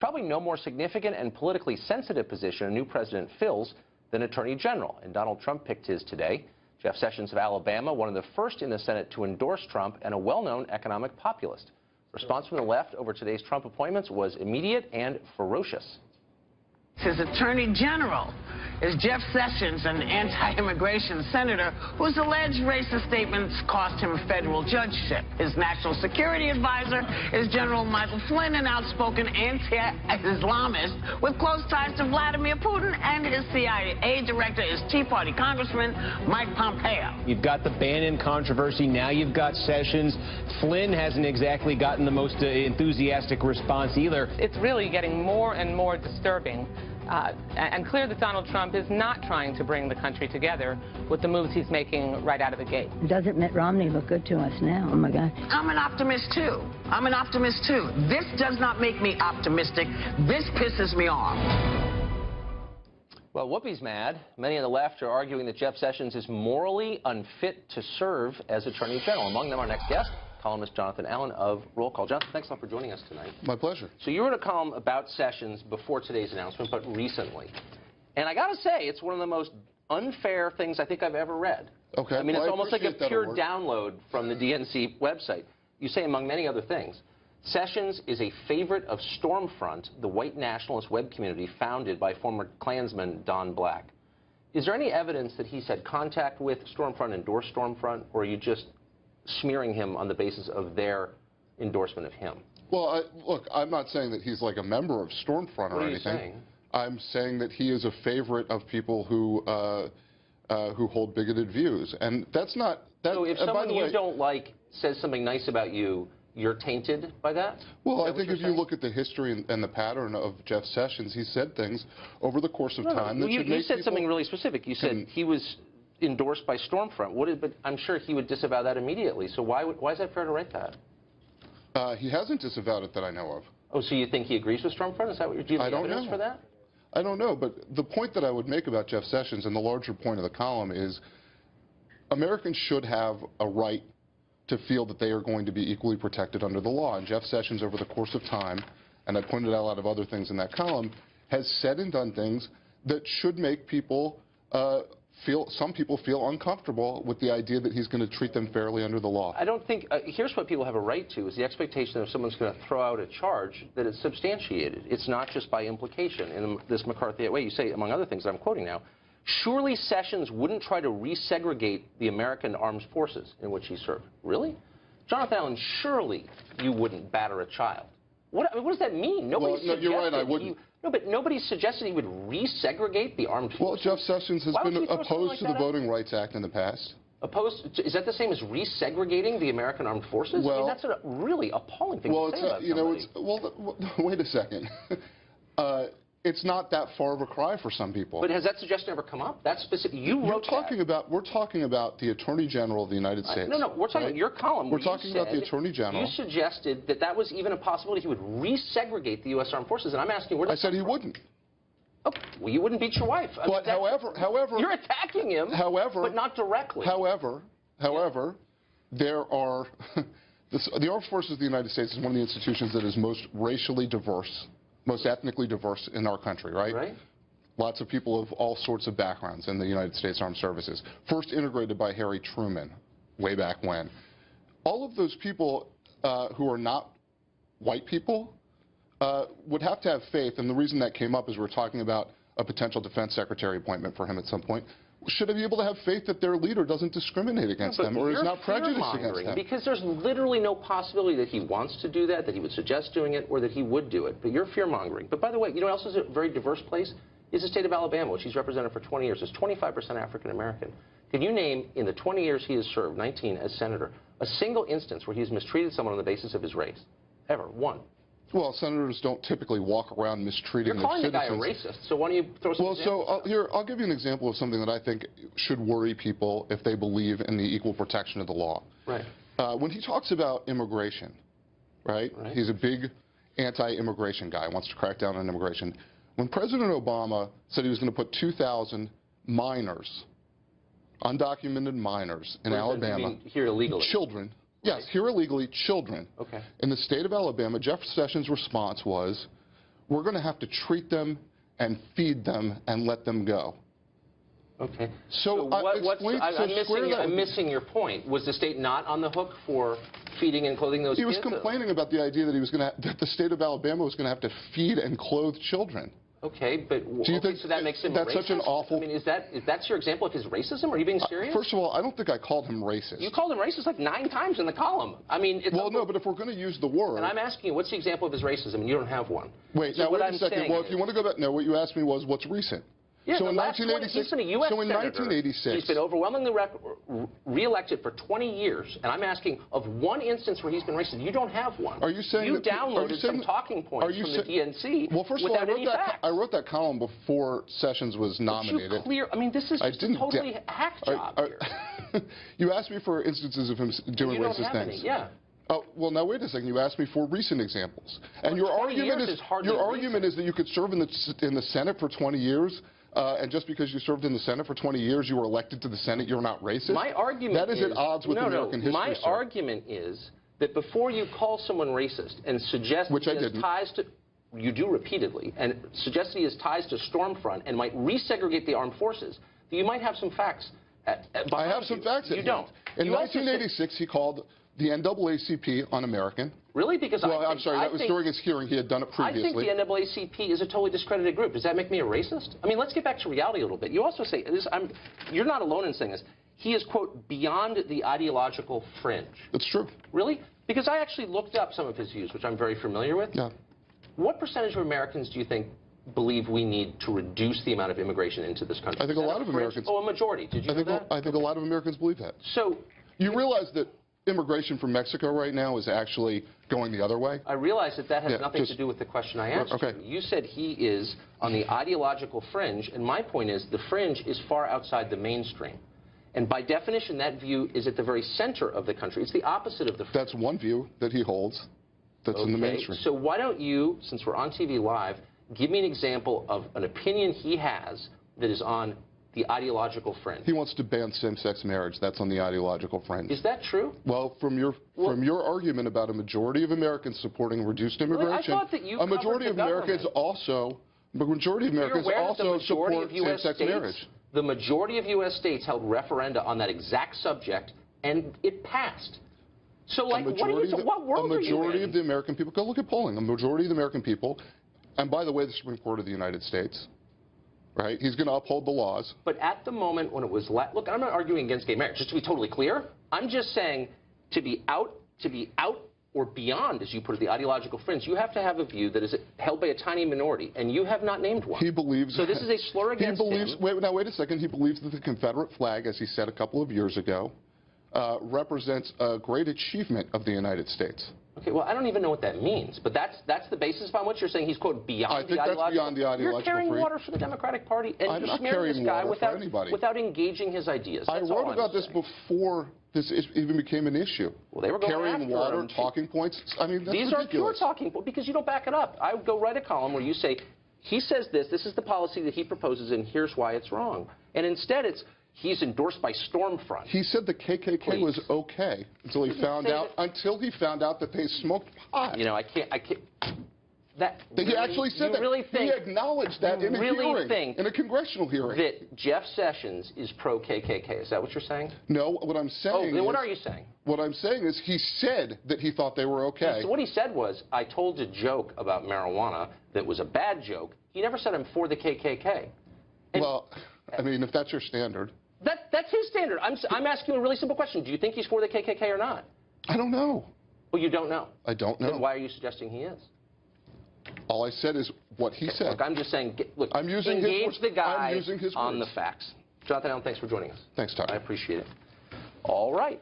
probably no more significant and politically sensitive position a new president fills than Attorney General, and Donald Trump picked his today. Jeff Sessions of Alabama, one of the first in the Senate to endorse Trump and a well-known economic populist. Response from the left over today's Trump appointments was immediate and ferocious. His Attorney General is Jeff Sessions, an anti-immigration senator whose alleged racist statements cost him a federal judgeship. His national security advisor is General Michael Flynn, an outspoken anti-Islamist with close ties to Vladimir Putin, and his CIA director is Tea Party Congressman Mike Pompeo. You've got the Bannon controversy, now you've got Sessions. Flynn hasn't exactly gotten the most enthusiastic response either. It's really getting more and more disturbing. And clear that Donald Trump is not trying to bring the country together with the moves he's making right out of the gate. Doesn't Mitt Romney look good to us now? Oh, my God. I'm an optimist, too. I'm an optimist, too. This does not make me optimistic. This pisses me off. Well, Whoopi's mad. Many on the left are arguing that Jeff Sessions is morally unfit to serve as Attorney General. Among them, our next guest, columnist Jonathan Allen of Roll Call. Jonathan, thanks a lot for joining us tonight. My pleasure. So you wrote a column about Sessions before today's announcement, but recently. And I got to say, it's one of the most unfair things I think I've ever read. Okay. I mean, well, it's almost like a pure award. download from the DNC website. You say, among many other things, Sessions is a favorite of Stormfront, the white nationalist web community founded by former Klansman Don Black. Is there any evidence that he's had contact with Stormfront, endorsed Stormfront, or are you just smearing him on the basis of their endorsement of him? Well, look, I'm not saying that he's like a member of Stormfront or anything. Saying? I'm saying that he is a favorite of people who hold bigoted views, and that's not. That, so if by someone the you way, don't like says something nice about you, you're tainted by that? Well, I think if you look at the history and the pattern of Jeff Sessions, he said things over the course of time that should make you said something really specific. You said he was endorsed by Stormfront. But I'm sure he would disavow that immediately. So why is that fair to write that? He hasn't disavowed it that I know of. Oh, so you think he agrees with Stormfront? Is that what you're doing? Evidence for that? I don't know, but the point that I would make about Jeff Sessions and the larger point of the column is Americans should have a right to feel that they are going to be equally protected under the law. And Jeff Sessions, over the course of time, and I pointed out a lot of other things in that column, has said and done things that should make people some people feel uncomfortable with the idea that he's going to treat them fairly under the law. I don't think, here's what people have a right to, is the expectation that if someone's going to throw out a charge, that it's substantiated. It's not just by implication in this McCarthy way. You say, among other things, I'm quoting now, surely Sessions wouldn't try to resegregate the American armed forces in which he served. Really? Jonathan Allen, surely you wouldn't batter a child. What does that mean? Well, no, you're right, I wouldn't. No, but nobody suggested he would resegregate the armed forces. Well, Jeff Sessions has been opposed to the Voting Rights Act in the past. Opposed? Is that the same as resegregating the American armed forces? Well, I mean, that's a really appalling thing to say about somebody. Well, wait a second. It's not that far of a cry for some people. But has that suggestion ever come up? That's specific. We're talking about the Attorney General of the United States. No, we're talking about your column. We're talking about the Attorney General. You suggested that that was even a possibility. He would resegregate the U.S. armed forces, and I'm asking where. I said he wouldn't. Oh, well, you wouldn't beat your wife. But however, you're attacking him. However, but not directly. However, there are the armed forces of the United States is one of the institutions that is most racially diverse, most ethnically diverse in our country, right? Right. Lots of people of all sorts of backgrounds in the United States Armed Services. First integrated by Harry Truman way back when. All of those people who are not white people would have to have faith, and the reason that came up is we're talking about a potential defense secretary appointment for him at some point. Should they be able to have faith that their leader doesn't discriminate against them or is not prejudiced against them? Because there's literally no possibility that he wants to do that he would suggest doing it, or that he would do it. But you're fear-mongering. But by the way, you know what else is a very diverse place? Is the state of Alabama, which he's represented for 20 years. It's 25% African-American. Can you name, in the 20 years he has served, 19 as senator, a single instance where he's mistreated someone on the basis of his race? Ever. One. Well, senators don't typically walk around mistreating their citizens. You're calling the guy a racist, so why don't you throw some examples? Well, so I'll give you an example of something that I think should worry people if they believe in the equal protection of the law. Right. When he talks about immigration, right? He's a big anti-immigration guy, wants to crack down on immigration. When President Obama said he was going to put 2,000 minors, undocumented minors in Alabama, you mean here illegally? Children. Yes, here illegally, children. Okay. In the state of Alabama, Jeff Sessions' response was, we're going to have to treat them and feed them and let them go. Okay. So I'm missing your point. Was the state not on the hook for feeding and clothing those He kids? was complaining about the idea that that the state of Alabama was going to have to feed and clothe children. Okay, but Do you think so that makes him that's racist? such an awful? I mean, that's your example of his racism? Are you being serious? First of all, I don't think I called him racist. You called him racist like 9 times in the column. I mean, it's well, no, but if we're going to use the word, and I'm asking you, what's the example of his racism? And you don't have one. Wait, so now what wait I'm a second. saying Well, if you want to go back, no, what you asked me was what's recent. Yeah, so in he's been a U.S. so in senator. 1986, he's been overwhelmingly re-elected for 20 years, and I'm asking of one instance where he's been racist. You don't have one. Are you saying you that, downloaded some talking points from the DNC well, first of all, without any facts? I wrote that column before Sessions was nominated. I mean, this is just a totally hack job here. You asked me for instances of him doing racist things. Any, yeah. Oh, well, now wait a second. You asked me for recent examples, and your argument is that you could serve in the Senate for 20 years. And just because you served in the Senate for 20 years, you were elected to the Senate, you're not racist? My argument that is at odds with American history, my sir. argument is that before you call someone racist and suggest Which he I has didn't. ties to, you do repeatedly, and suggest he has ties to Stormfront and might resegregate the armed forces, that you might have some facts. I have some facts. You don't. In 1986, he called the NAACP un-American. Really? Because I'm sorry, that was during his hearing. He had done it previously. I think the NAACP is a totally discredited group. Does that make me a racist? I mean, let's get back to reality a little bit. You also say, you're not alone in saying this, he is, quote, beyond the ideological fringe. That's true. Really? Because I actually looked up some of his views, which I'm very familiar with. Yeah. What percentage of Americans do you think believe we need to reduce the amount of immigration into this country? I think a lot of Americans. Oh, a majority. Did you know that? I think a lot of Americans believe that. So you realize that immigration from Mexico right now is actually going the other way? I realize that has nothing to do with the question I asked you. You said he is on the ideological fringe, and my point is the fringe is far outside the mainstream. And by definition, that view is at the very center of the country. It's the opposite of the fringe. That's one view that he holds that's in the mainstream. So why don't you, since we're on TV Live, give me an example of an opinion he has that is on the ideological fringe? He wants to ban same-sex marriage. That's on the ideological fringe. Is that true? Well, from your argument about a majority of Americans supporting reduced immigration, I thought that you a majority of Americans also support same-sex marriage. The majority of U.S. states held referenda on that exact subject, and it passed. So, like, what world are you in? A majority of the American people, go look at polling, a majority of the American people, and by the way, the Supreme Court of the United States, right? He's going to uphold the laws. But at the moment when it was look, I'm not arguing against gay marriage, just to be totally clear. I'm just saying to be out or beyond, as you put it, the ideological fringe, you have to have a view that is held by a tiny minority, and you have not named one. He believes. So this is a slur against him. Wait a second. He believes that the Confederate flag, as he said a couple of years ago, represents a great achievement of the United States. Okay, well, I don't even know what that means, but that's the basis upon which you're saying he's, quote, beyond the ideological. I think that's beyond the ideological. You're carrying water for the Democratic Party, and I'm you're not smearing this guy without engaging his ideas. I wrote about this before this even became an issue. Well, they were going carrying water, talking points. I mean, that's These ridiculous. are pure talking points because you don't back it up. I would go write a column where you say, he says this is the policy that he proposes, and here's why it's wrong. And instead, he's endorsed by Stormfront. He said the KKK was okay until he found out that they smoked pot. You know, I can't. He actually said that. He acknowledged that in a hearing, in a congressional hearing. That Jeff Sessions is pro-KKK. Is that what you're saying? No, what I'm saying then what are you saying? What I'm saying is he said that he thought they were okay. So what he said was, I told a joke about marijuana that was a bad joke. He never said I'm for the KKK. And well, I mean, if that's your standard. That's his standard. I'm asking you a really simple question. Do you think he's for the KKK or not? I don't know. Well, you don't know. I don't know. Then why are you suggesting he is? All I said is what he said. Look, I'm just saying, engage the guy I'm using his on words. the facts. Jonathan Allen, thanks for joining us. Thanks, Todd. I appreciate it. All right.